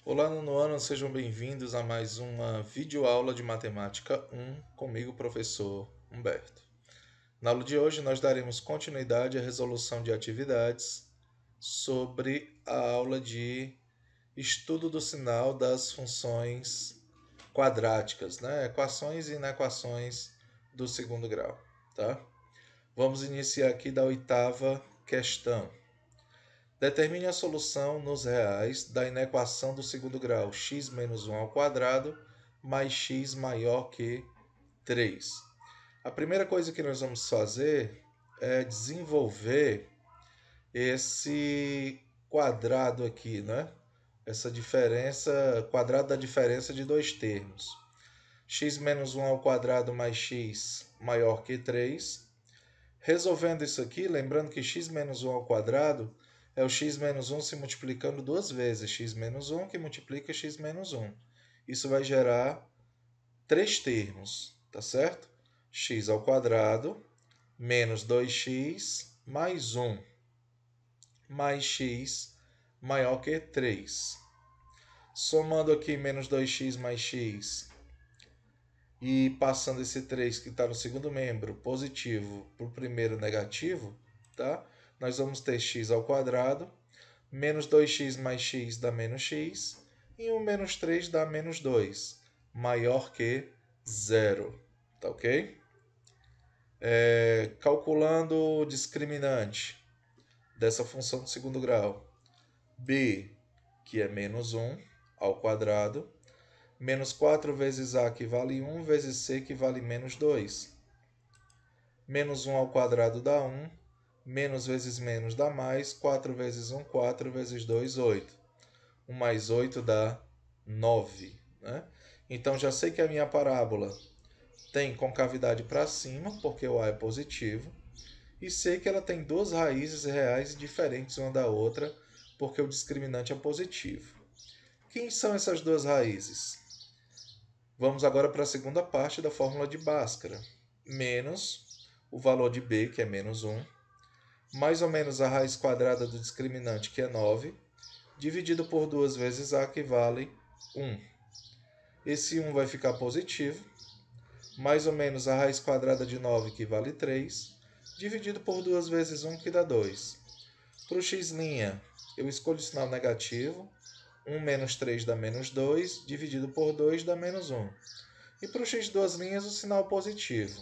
Olá, nono ano, sejam bem-vindos a mais uma videoaula de Matemática 1 comigo, professor Humberto. Na aula de hoje, nós daremos continuidade à resolução de atividades sobre a aula de estudo do sinal das funções quadráticas, né? Equações e inequações do segundo grau, tá? Vamos iniciar aqui da oitava questão. Determine a solução nos reais da inequação do segundo grau x menos 1 ao quadrado mais x maior que 3. A primeira coisa que nós vamos fazer é desenvolver esse quadrado aqui, né? Essa diferença, quadrado da diferença de dois termos. X menos 1 ao quadrado mais x maior que 3. Resolvendo isso aqui, lembrando que x menos 1 ao quadrado é o x menos 1 se multiplicando duas vezes, x menos 1 que multiplica x menos 1. Isso vai gerar três termos, tá certo? X ao quadrado menos 2x mais 1 mais x maior que 3. Somando aqui menos 2x mais x e passando esse 3 que está no segundo membro positivo para o primeiro negativo, tá? Nós vamos ter x ao quadrado, menos 2x mais x dá menos x, e 1 menos 3 dá menos 2, maior que zero, tá ok? Calculando o discriminante dessa função do segundo grau, b, que é menos 1 ao quadrado, menos 4 vezes a, que vale 1, vezes c, que vale menos 2. Menos 1 ao quadrado dá 1, menos vezes menos dá mais, 4 vezes 1, 4 vezes 2, 8. 1 mais 8 dá 9. Né? Então, já sei que a minha parábola tem concavidade para cima, porque o a é positivo, e sei que ela tem duas raízes reais diferentes uma da outra, porque o discriminante é positivo. Quem são essas duas raízes? Vamos agora para a segunda parte da fórmula de Bhaskara. Menos o valor de b, que é menos 1, mais ou menos a raiz quadrada do discriminante, que é 9, dividido por 2 vezes a, que vale 1. Esse 1 vai ficar positivo, mais ou menos a raiz quadrada de 9, que vale 3, dividido por 2 vezes 1, que dá 2. Para o x', eu escolho o sinal negativo, 1 menos 3 dá menos 2, dividido por 2 dá menos 1. E para o x duas linhas, o sinal positivo.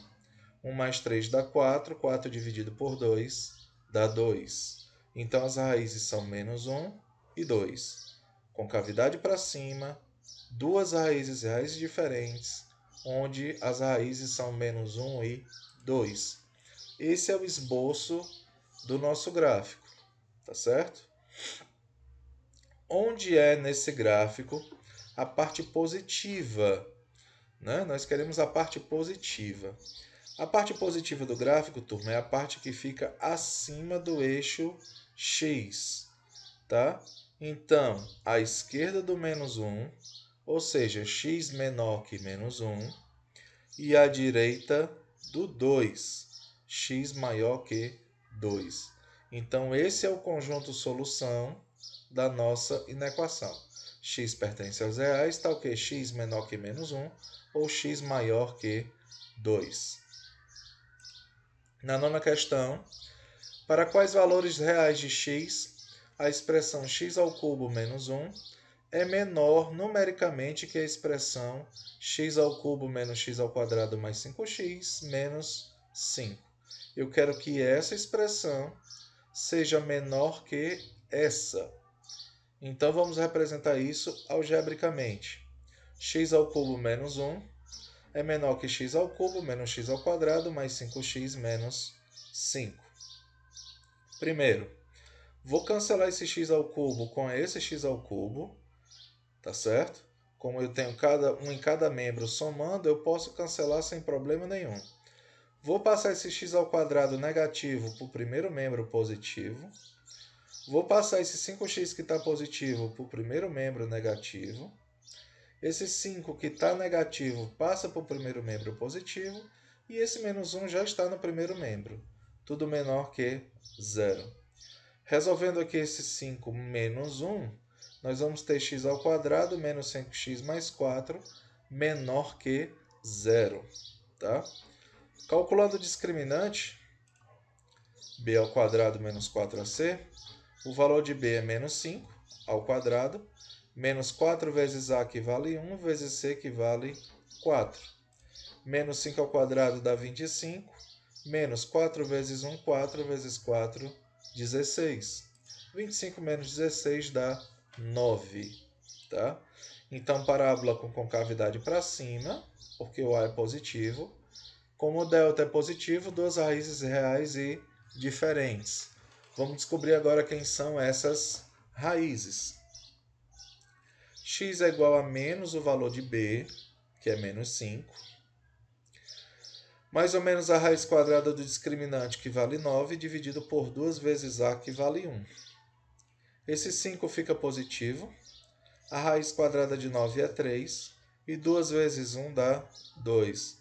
1 mais 3 dá 4, 4 dividido por 2 dá 2. Então, as raízes são menos 1 e 2. Concavidade para cima, duas raízes reais diferentes, onde as raízes são menos 1 e 2. Esse é o esboço do nosso gráfico, tá certo? Onde é nesse gráfico a parte positiva? Né? Nós queremos a parte positiva. A parte positiva do gráfico, turma, é a parte que fica acima do eixo x, tá? Então, à esquerda do menos 1, ou seja, x menor que menos 1, e à direita do 2, x maior que 2. Então, esse é o conjunto solução da nossa inequação. X pertence aos reais, tal que x menor que menos 1 ou x maior que 2. Na nona questão, para quais valores reais de x a expressão x ao cubo menos 1 é menor numericamente que a expressão x ao cubo menos x ao quadrado mais 5x menos 5. Eu quero que essa expressão seja menor que essa. Então, vamos representar isso algebricamente. X ao cubo menos 1 é menor que x ao cubo menos x ao quadrado mais 5x menos 5. Primeiro, vou cancelar esse x ao cubo com esse x ao cubo, tá certo? Como eu tenho um em cada membro somando, eu posso cancelar sem problema nenhum. Vou passar esse x ao quadrado negativo para o primeiro membro positivo. Vou passar esse 5x que está positivo para o primeiro membro negativo. Esse 5 que está negativo passa para o primeiro membro positivo. E esse menos 1 já está no primeiro membro. Tudo menor que zero. Resolvendo aqui esse 5 menos 1, nós vamos ter x ao quadrado menos 5x mais 4 menor que 0. Tá? Calculando o discriminante, b ao quadrado menos 4ac, o valor de b é menos 5 ao quadrado, menos 4 vezes a que vale 1, vezes c que vale 4. Menos 5 ao quadrado dá 25, menos 4 vezes 1, 4 vezes 4, 16. 25 menos 16 dá 9. Tá? Então, parábola com concavidade para cima, porque o a é positivo. Como o delta é positivo, duas raízes reais e diferentes. Vamos descobrir agora quem são essas raízes. X é igual a menos o valor de b, que é menos 5, mais ou menos a raiz quadrada do discriminante, que vale 9, dividido por 2 vezes a, que vale 1. Esse 5 fica positivo. A raiz quadrada de 9 é 3, e 2 vezes 1 dá 2.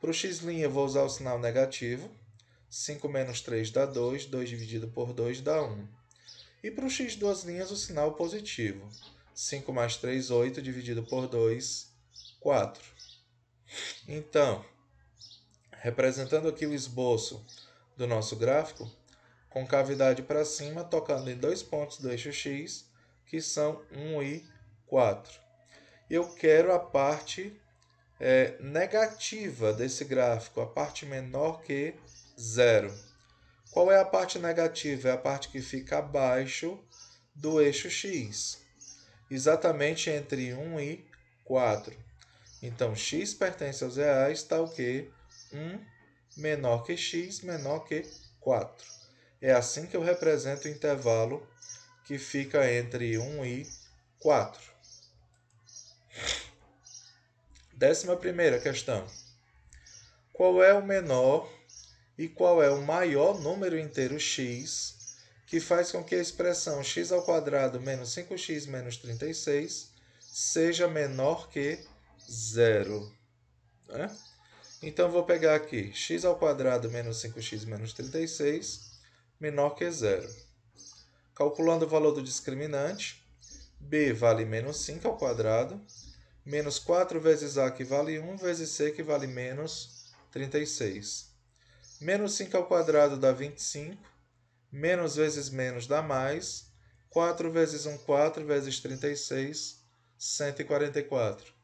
Para o x' eu vou usar o sinal negativo. 5 menos 3 dá 2, 2 dividido por 2 dá 1. E para o x duas linhas, o sinal positivo. 5 mais 3, 8, dividido por 2, 4. Então, representando aqui o esboço do nosso gráfico, concavidade para cima, tocando em dois pontos do eixo x, que são 1 e 4. Eu quero a parte negativa desse gráfico, a parte menor que 0. Qual é a parte negativa? É a parte que fica abaixo do eixo x, exatamente entre 1 e 4. Então, x pertence aos reais, está o quê? 1 menor que x, menor que 4. É assim que eu represento o intervalo que fica entre 1 e 4. 11ª questão. Qual é o menor e qual é o maior número inteiro x que faz com que a expressão x ao quadrado menos 5x menos 36 seja menor que 0? Né? Então, vou pegar aqui x ao quadrado menos 5x menos 36 menor que 0. Calculando o valor do discriminante, b vale menos 5 ao quadrado, menos 4 vezes a, que vale 1, vezes c, que vale menos 36. Menos 5 ao quadrado dá 25, menos vezes menos dá mais, 4 vezes 1, 4, vezes 36, 144.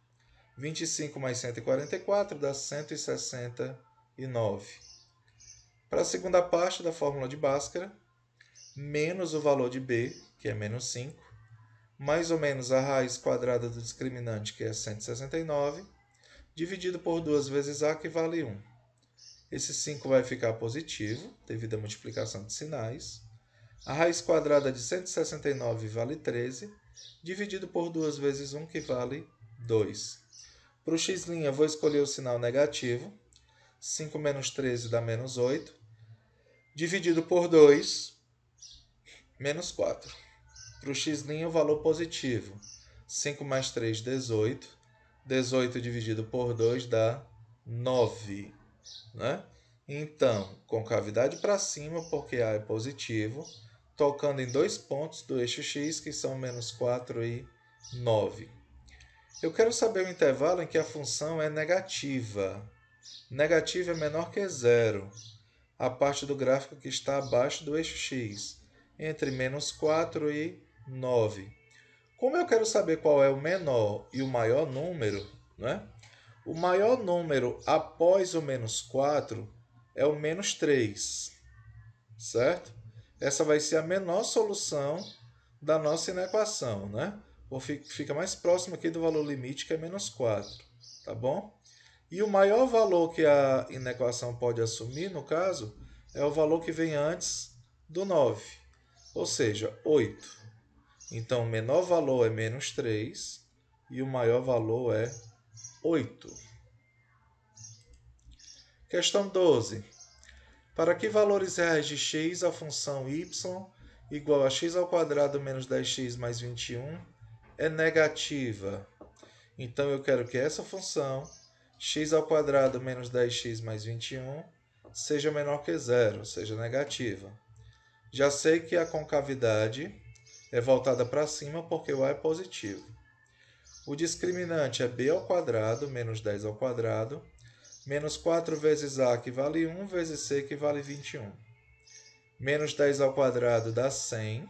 25 mais 144 dá 169. Para a segunda parte da fórmula de Bhaskara, menos o valor de b, que é menos 5, mais ou menos a raiz quadrada do discriminante, que é 169, dividido por 2 vezes a, que vale 1. Esse 5 vai ficar positivo, devido à multiplicação de sinais. A raiz quadrada de 169 vale 13, dividido por 2 vezes 1, que vale 2. Para o x', eu vou escolher o sinal negativo. 5 menos 13 dá menos 8, dividido por 2, menos 4. Para o x', o valor positivo. 5 mais 3, 18. 18 dividido por 2 dá 9. Né? Então, concavidade para cima, porque a é positivo, tocando em dois pontos do eixo x, que são menos 4 e 9. Eu quero saber o intervalo em que a função é negativa. Negativa é menor que 0. A parte do gráfico que está abaixo do eixo x, entre menos 4 e 9. Como eu quero saber qual é o menor e o maior número, né? O maior número após o menos 4 é o menos 3, certo? Essa vai ser a menor solução da nossa inequação, né? Fica mais próximo aqui do valor limite, que é menos 4, tá bom? E o maior valor que a inequação pode assumir, no caso, é o valor que vem antes do 9, ou seja, 8. Então, o menor valor é menos 3 e o maior valor é 8. Questão 12. Para que valores reais de x a função y igual a x ao quadrado menos 10x mais 21 é negativa? Então, eu quero que essa função, x ao quadrado menos 10x mais 21, seja menor que 0, seja negativa. Já sei que a concavidade é voltada para cima porque o A é positivo. O discriminante é b ao quadrado menos 10 ao quadrado, menos 4 vezes A, que vale 1, vezes C, que vale 21. Menos 10 ao quadrado dá 100.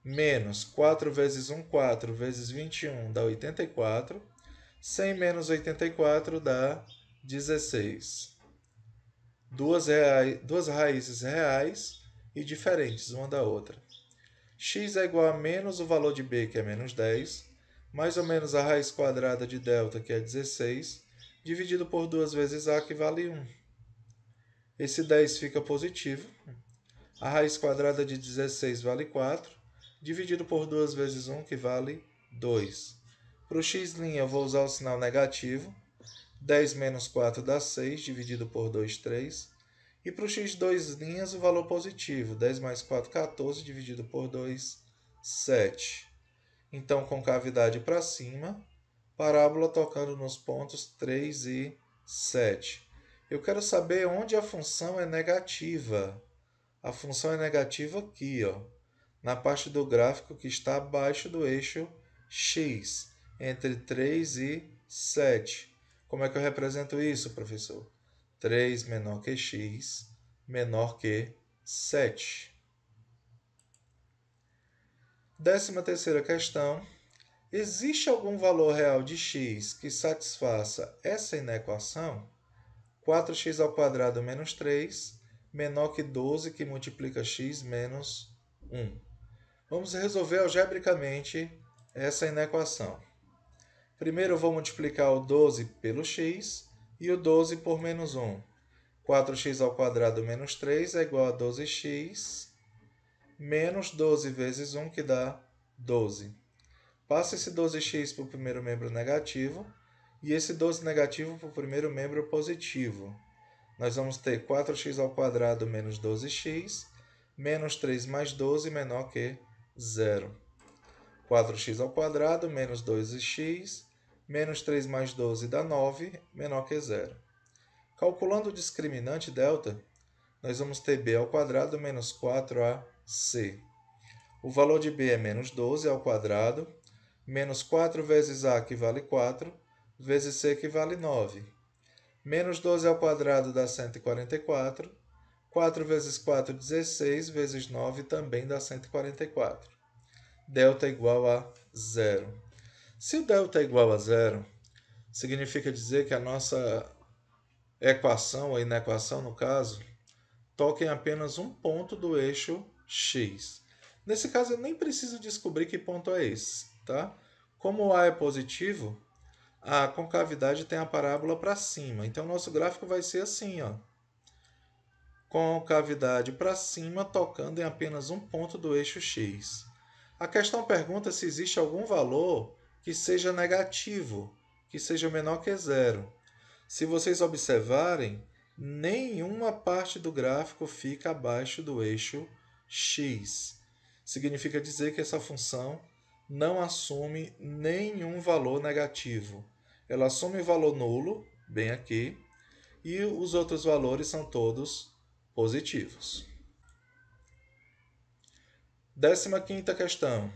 Menos 4 vezes 1, 4, vezes 21 dá 84. 100 menos 84 dá 16. Duas raízes reais e diferentes uma da outra. X é igual a menos o valor de b, que é menos 10, mais ou menos a raiz quadrada de delta, que é 16, dividido por 2 vezes a, que vale 1. Esse 10 fica positivo. A raiz quadrada de 16 vale 4, dividido por 2 vezes 1, que vale 2. Para o x' eu vou usar o sinal negativo. 10 menos 4 dá 6, dividido por 2, 3. E para o x2', o valor positivo. 10 mais 4, 14, dividido por 2, 7. Então, concavidade para cima, parábola tocando nos pontos 3 e 7. Eu quero saber onde a função é negativa. A função é negativa aqui, ó, na parte do gráfico que está abaixo do eixo x, entre 3 e 7. Como é que eu represento isso, professor? 3 menor que x, menor que 7. 13ª questão. Existe algum valor real de x que satisfaça essa inequação? 4x ao quadrado menos 3, menor que 12, que multiplica x menos 1. Vamos resolver algebricamente essa inequação. Primeiro eu vou multiplicar o 12 pelo x e o 12 por menos 1. 4x ao quadrado menos 3 é igual a 12x menos 12 vezes 1, que dá 12. Passa esse 12x para o primeiro membro negativo e esse 12 negativo para o primeiro membro positivo. Nós vamos ter 4x ao quadrado menos 12x, menos 3 mais 12 menor que 0. 4x ao quadrado menos 2x, menos 3 mais 12 dá 9, menor que 0. Calculando o discriminante delta, nós vamos ter b ao quadrado menos 4ac. O valor de b é menos 12 ao quadrado, menos 4 vezes a, que vale 4, vezes c, que vale 9. Menos 12 ao quadrado dá 144. 4 vezes 4, 16, vezes 9 também dá 144. Delta igual a 0. Se o delta é igual a 0, significa dizer que a nossa equação, ou inequação no caso, toca em apenas um ponto do eixo x. Nesse caso, eu nem preciso descobrir que ponto é esse, tá? Como o A é positivo, a concavidade tem a parábola para cima. Então, nosso gráfico vai ser assim, ó. Concavidade para cima, tocando em apenas um ponto do eixo x. A questão pergunta se existe algum valor que seja negativo, que seja menor que 0. Se vocês observarem, nenhuma parte do gráfico fica abaixo do eixo x. Significa dizer que essa função não assume nenhum valor negativo. Ela assume valor nulo, bem aqui, e os outros valores são todos positivos. 15ª questão.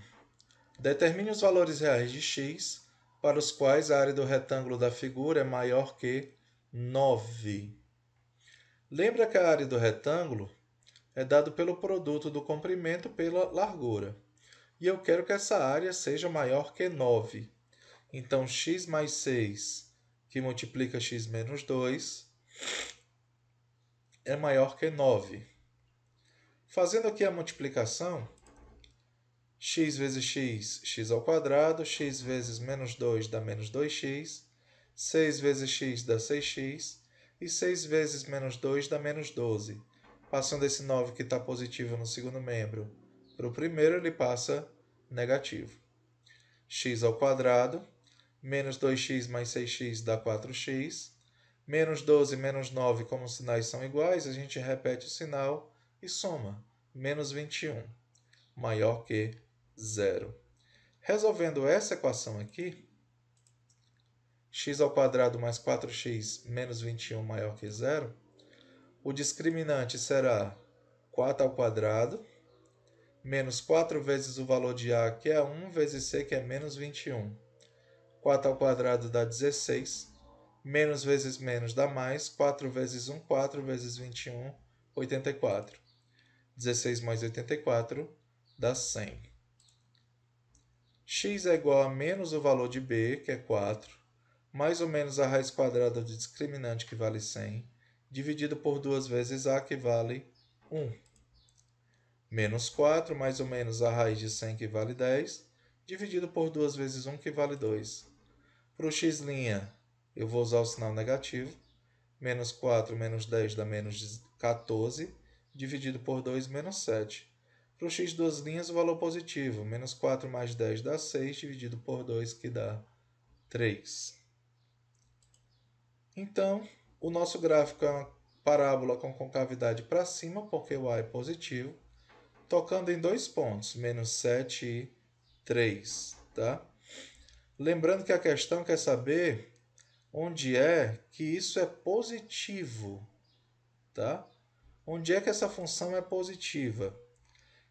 Determine os valores reais de x para os quais a área do retângulo da figura é maior que 9. Lembra que a área do retângulo é dado pelo produto do comprimento pela largura. E eu quero que essa área seja maior que 9. Então, x mais 6, que multiplica x menos 2, é maior que 9. Fazendo aqui a multiplicação, x vezes x, x ao quadrado, x vezes menos 2 dá menos 2x, 6 vezes x dá 6x, e 6 vezes menos 2 dá menos 12. Passando esse 9 que está positivo no segundo membro para o primeiro, ele passa negativo. X ao quadrado, menos 2x mais 6x dá 4x, menos 12 menos 9, como os sinais são iguais, a gente repete o sinal e soma. Menos 21, maior que 0. Resolvendo essa equação aqui, x ao quadrado mais 4x menos 21 maior que 0, o discriminante será 4 ao quadrado menos 4 vezes o valor de A, que é 1, vezes C, que é menos 21. 4 ao quadrado dá 16. Menos vezes menos dá mais. 4 vezes 1, 4 vezes 21, 84. 16 mais 84 dá 100. X é igual a menos o valor de B, que é 4, mais ou menos a raiz quadrada do discriminante, que vale 100, dividido por 2 vezes A, que vale 1. Menos 4, mais ou menos a raiz de 100, que vale 10, dividido por 2 vezes 1, que vale 2. Para o x', eu vou usar o sinal negativo. Menos 4 menos 10 dá menos 14, dividido por 2, menos 7. Para o x duas linhas, o valor positivo. Menos 4 mais 10 dá 6, dividido por 2, que dá 3. Então, o nosso gráfico é uma parábola com concavidade para cima, porque o A é positivo, tocando em dois pontos, menos 7 e 3. Tá? Lembrando que a questão quer saber onde é que isso é positivo. Tá? Onde é que essa função é positiva?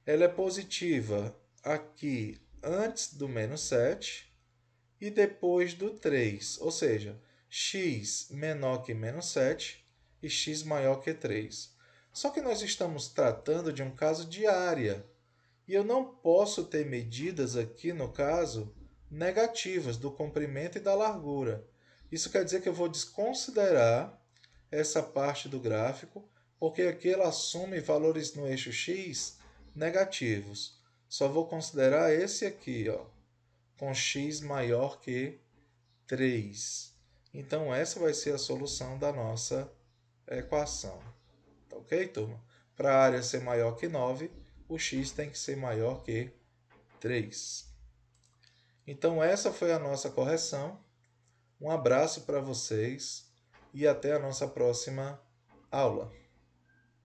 Ela é positiva aqui antes do menos 7 e depois do 3, ou seja, x menor que menos 7 e x maior que 3. Só que nós estamos tratando de um caso de área, e eu não posso ter medidas aqui, no caso, negativas do comprimento e da largura. Isso quer dizer que eu vou desconsiderar essa parte do gráfico, porque aqui ela assume valores no eixo x negativos. Só vou considerar esse aqui, ó, com x maior que 3. Então, essa vai ser a solução da nossa equação. Tá ok, turma? Para a área ser maior que 9, o x tem que ser maior que 3. Então, essa foi a nossa correção. Um abraço para vocês e até a nossa próxima aula.